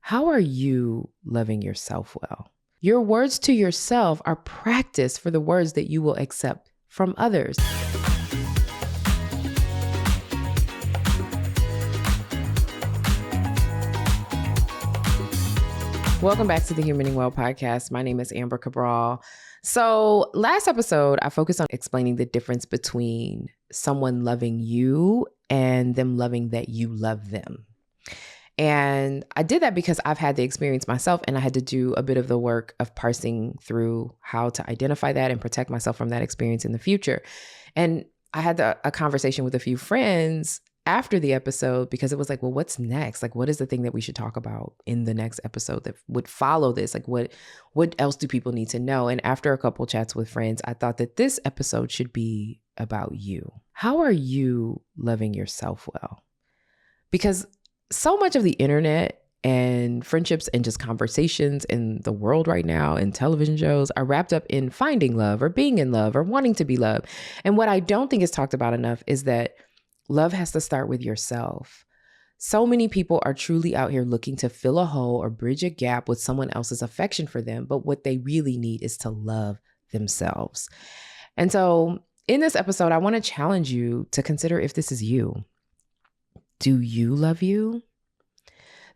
How are you loving yourself well? Your words to yourself are practice for the words that you will accept from others. Welcome back to the Humaning Well podcast. My name is Amber Cabral. So last episode, I focused on explaining the difference between someone loving you and them loving that you love them. And I did that because I've had the experience myself, and I had to do a bit of the work of parsing through how to identify that and protect myself from that experience in the future. And I had a conversation with a few friends after the episode because it was like, well, what's next? Like, what is the thing that we should talk about in the next episode that would follow this? Like, what else do people need to know? And after a couple chats with friends, I thought that this episode should be about you. How are you loving yourself well? Because so much of the internet and friendships and just conversations in the world right now and television shows are wrapped up in finding love or being in love or wanting to be loved. And what I don't think is talked about enough is that love has to start with yourself. So many people are truly out here looking to fill a hole or bridge a gap with someone else's affection for them. But what they really need is to love themselves. And so in this episode, I want to challenge you to consider if this is you. Do you love you?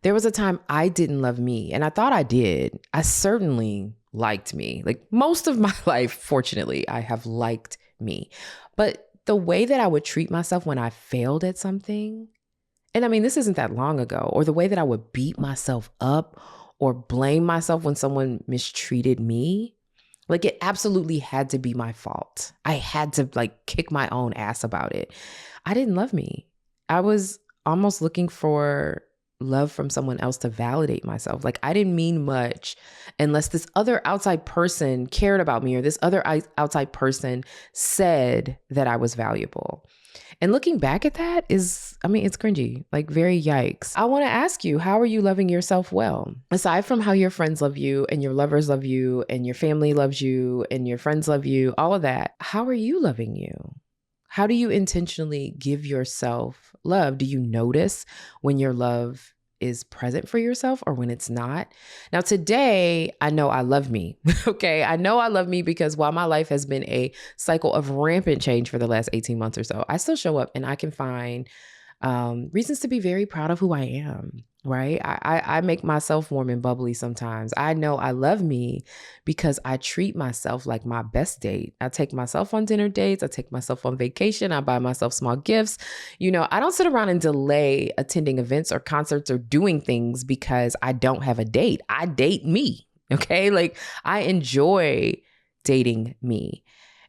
There was a time I didn't love me, and I thought I did. I certainly liked me. Like most of my life, fortunately, I have liked me. But the way that I would treat myself when I failed at something, and I mean, this isn't that long ago, or the way that I would beat myself up or blame myself when someone mistreated me, like it absolutely had to be my fault. I had to kick my own ass about it. I didn't love me. I was almost looking for love from someone else to validate myself. Like I didn't mean much unless this other outside person cared about me or this other outside person said that I was valuable. And looking back at that it's cringy, like very yikes. I want to ask you, how are you loving yourself well? Aside from how your friends love you and your lovers love you and your family loves you and your friends love you, all of that, how are you loving you? How do you intentionally give yourself love? Do you notice when your love is present for yourself or when it's not? Now, today, I know I love me. Okay. I know I love me because while my life has been a cycle of rampant change for the last 18 months or so, I still show up and I can find reasons to be very proud of who I am. Right? I make myself warm and bubbly sometimes. I know I love me because I treat myself like my best date. I take myself on dinner dates. I take myself on vacation. I buy myself small gifts. I don't sit around and delay attending events or concerts or doing things because I don't have a date. I date me. Okay? Like I enjoy dating me.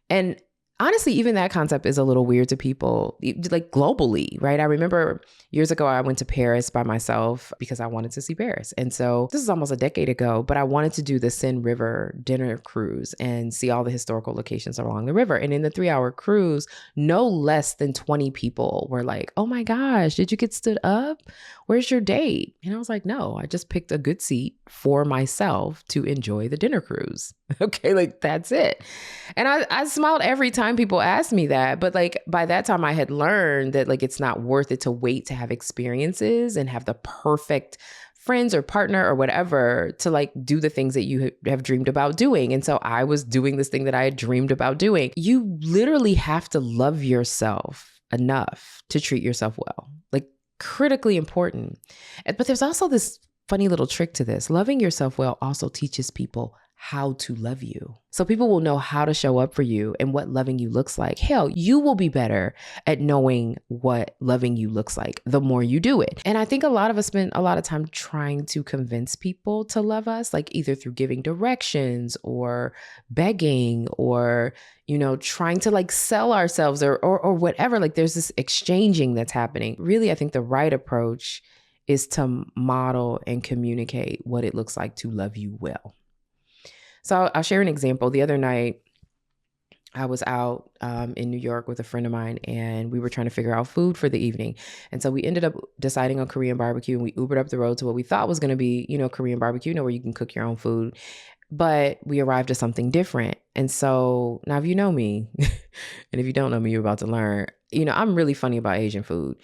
And honestly, even that concept is a little weird to people, like globally, right? I remember years ago, I went to Paris by myself because I wanted to see Paris. And so this is almost a decade ago, but I wanted to do the Seine River dinner cruise and see all the historical locations along the river. And in the 3-hour cruise, no less than 20 people were like, oh my gosh, did you get stood up? Where's your date? And I was like, no, I just picked a good seat for myself to enjoy the dinner cruise. Okay, like that's it. And I smiled every time people asked me that. But by that time I had learned that it's not worth it to wait to have experiences and have the perfect friends or partner or whatever to do the things that you have dreamed about doing. And so I was doing this thing that I had dreamed about doing. You literally have to love yourself enough to treat yourself well, critically important. But there's also this funny little trick to this. Loving yourself well also teaches people how to love you. So people will know how to show up for you and what loving you looks like. Hell, you will be better at knowing what loving you looks like the more you do it. And I think a lot of us spend a lot of time trying to convince people to love us, either through giving directions or begging or, trying to sell ourselves or whatever. There's this exchanging that's happening. Really, I think the right approach is to model and communicate what it looks like to love you well. So I'll share an example. The other night, I was out in New York with a friend of mine, and we were trying to figure out food for the evening. And so we ended up deciding on Korean barbecue, and we Ubered up the road to what we thought was going to be, Korean barbecue, where you can cook your own food. But we arrived at something different. And so now if you know me, and if you don't know me, you're about to learn, I'm really funny about Asian food.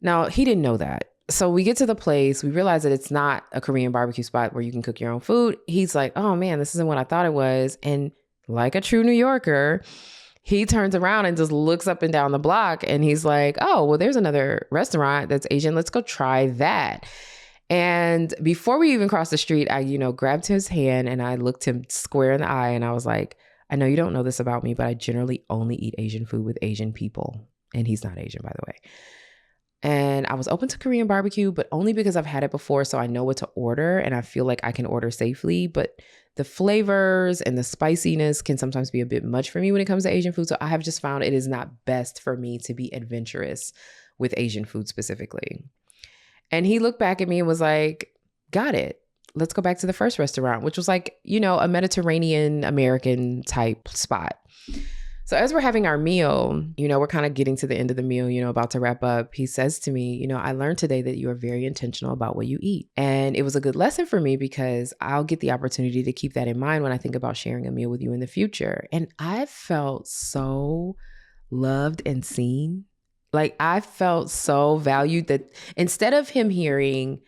Now, he didn't know that. So we get to the place, we realize that it's not a Korean barbecue spot where you can cook your own food. He's like, oh man, this isn't what I thought it was. And like a true New Yorker, he turns around and just looks up and down the block and he's like, oh, well, there's another restaurant that's Asian. Let's go try that. And before we even crossed the street, I, grabbed his hand and I looked him square in the eye and I was like, I know you don't know this about me, but I generally only eat Asian food with Asian people. And he's not Asian, by the way. And I was open to Korean barbecue, but only because I've had it before. So I know what to order and I feel like I can order safely. But the flavors and the spiciness can sometimes be a bit much for me when it comes to Asian food. So I have just found it is not best for me to be adventurous with Asian food specifically. And he looked back at me and was like, got it. Let's go back to the first restaurant, which was like, a Mediterranean American type spot. So as we're having our meal, we're kind of getting to the end of the meal, about to wrap up. He says to me, I learned today that you are very intentional about what you eat. And it was a good lesson for me because I'll get the opportunity to keep that in mind when I think about sharing a meal with you in the future. And I felt so loved and seen. Like I felt so valued that instead of him hearing,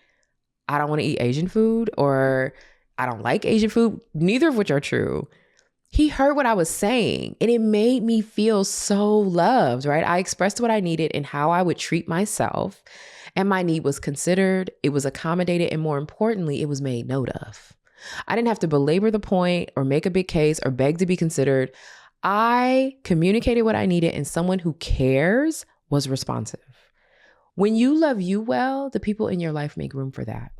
I don't want to eat Asian food or I don't like Asian food, neither of which are true. He heard what I was saying and it made me feel so loved, right? I expressed what I needed and how I would treat myself, and my need was considered, it was accommodated, and more importantly, it was made note of. I didn't have to belabor the point or make a big case or beg to be considered. I communicated what I needed and someone who cares was responsive. When you love you well, the people in your life make room for that.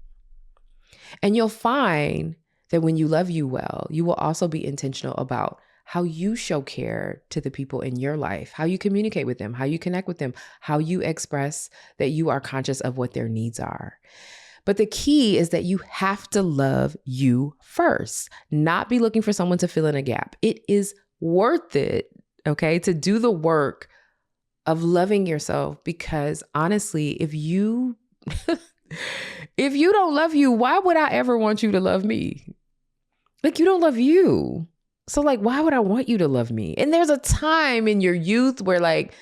And you'll find that when you love you well, you will also be intentional about how you show care to the people in your life, how you communicate with them, how you connect with them, how you express that you are conscious of what their needs are. But the key is that you have to love you first, not be looking for someone to fill in a gap. It is worth it, okay, to do the work of loving yourself because honestly, if you don't love you, why would I ever want you to love me? Like you don't love you. So like, why would I want you to love me? And there's a time in your youth where like,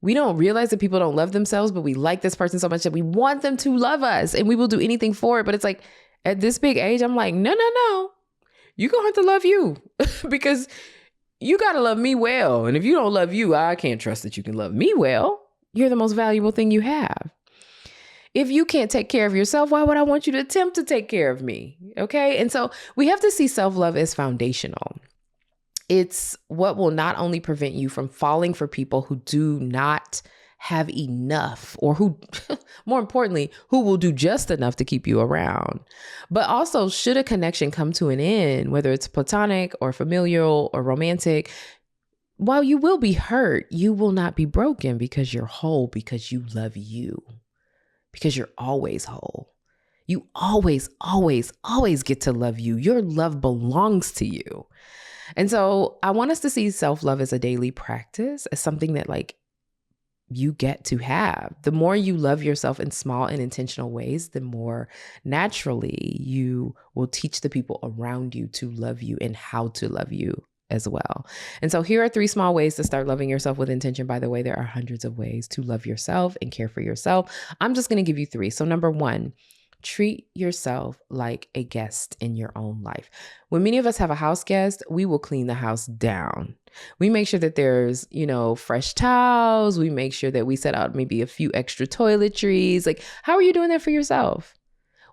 we don't realize that people don't love themselves, but we like this person so much that we want them to love us and we will do anything for it. But it's like at this big age, I'm like, no. You're going to have to love you because you got to love me well. And if you don't love you, I can't trust that you can love me well. You're the most valuable thing you have. If you can't take care of yourself, why would I want you to attempt to take care of me? Okay. And so we have to see self-love as foundational. It's what will not only prevent you from falling for people who do not have enough or who, more importantly, who will do just enough to keep you around. But also, should a connection come to an end, whether it's platonic or familial or romantic, while you will be hurt, you will not be broken because you're whole, because you love you. Because you're always whole. You always get to love you. Your love belongs to you. And so I want us to see self-love as a daily practice, as something that like you get to have. The more you love yourself in small and intentional ways, the more naturally you will teach the people around you to love you and how to love you as well. And so here are 3 small ways to start loving yourself with intention. By the way, there are hundreds of ways to love yourself and care for yourself. I'm just going to give you 3. So number 1, treat yourself like a guest in your own life. When many of us have a house guest, we will clean the house down. We make sure that there's, fresh towels. We make sure that we set out maybe a few extra toiletries. Like, how are you doing that for yourself?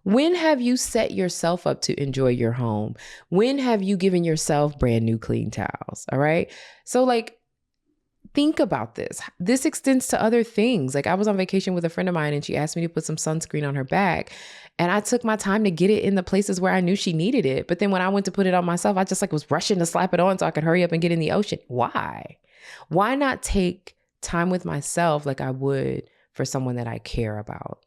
When have you set yourself up to enjoy your home? When have you given yourself brand new clean towels? All right. So like, think about this. This extends to other things. Like I was on vacation with a friend of mine and she asked me to put some sunscreen on her back. And I took my time to get it in the places where I knew she needed it. But then when I went to put it on myself, I just was rushing to slap it on so I could hurry up and get in the ocean. Why? Why not take time with myself like I would for someone that I care about?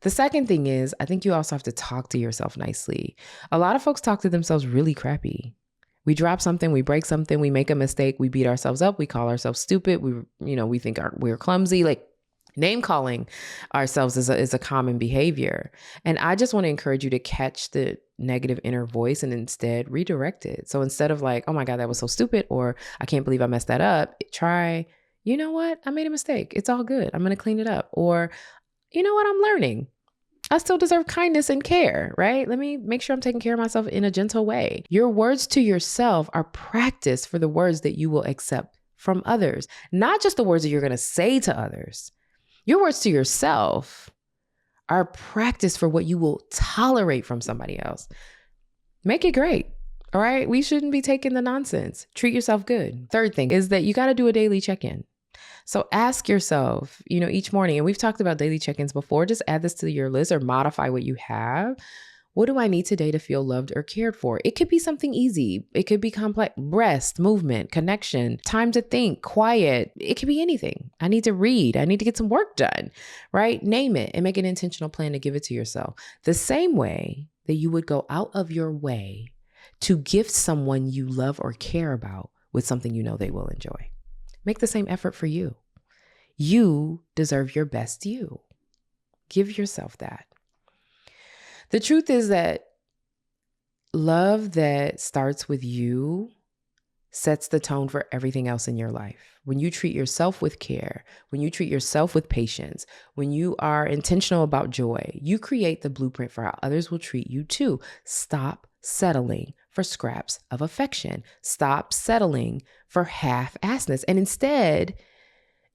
The second thing is, I think you also have to talk to yourself nicely. A lot of folks talk to themselves really crappy. We drop something, we break something, we make a mistake, we beat ourselves up, we call ourselves stupid, we think we're clumsy. Like name calling ourselves is a common behavior. And I just want to encourage you to catch the negative inner voice and instead redirect it. So instead of like, oh my God, that was so stupid, or I can't believe I messed that up, try, you know what? I made a mistake. It's all good. I'm going to clean it up. Or you know what? I'm learning. I still deserve kindness and care, right? Let me make sure I'm taking care of myself in a gentle way. Your words to yourself are practice for the words that you will accept from others, not just the words that you're going to say to others. Your words to yourself are practice for what you will tolerate from somebody else. Make it great. All right. We shouldn't be taking the nonsense. Treat yourself good. Third thing is that you got to do a daily check-in. So ask yourself, each morning, and we've talked about daily check-ins before, just add this to your list or modify what you have. What do I need today to feel loved or cared for? It could be something easy. It could be complex: rest, movement, connection, time to think, quiet. It could be anything. I need to read. I need to get some work done, right? Name it and make an intentional plan to give it to yourself. The same way that you would go out of your way to gift someone you love or care about with something you know they will enjoy. Make the same effort for you. You deserve your best you. Give yourself that. The truth is that love that starts with you sets the tone for everything else in your life. When you treat yourself with care, when you treat yourself with patience, when you are intentional about joy, you create the blueprint for how others will treat you too. Stop settling for scraps of affection. Stop settling for half-assedness, and instead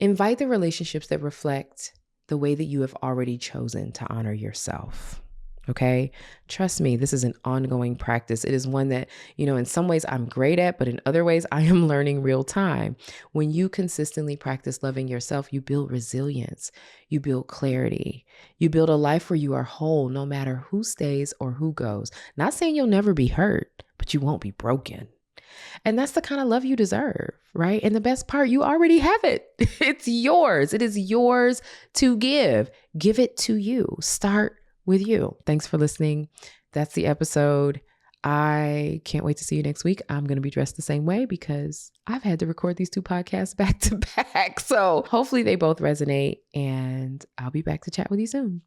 invite the relationships that reflect the way that you have already chosen to honor yourself. Okay. Trust me, this is an ongoing practice. It is one that, in some ways I'm great at, but in other ways I am learning real time. When you consistently practice loving yourself, you build resilience, you build clarity, you build a life where you are whole no matter who stays or who goes. Not saying you'll never be hurt, but you won't be broken. And that's the kind of love you deserve, right? And the best part, you already have it. It's yours. It is yours to give. Give it to you. Start with you. Thanks for listening. That's the episode. I can't wait to see you next week. I'm going to be dressed the same way because I've had to record these 2 podcasts back to back. So hopefully they both resonate, and I'll be back to chat with you soon.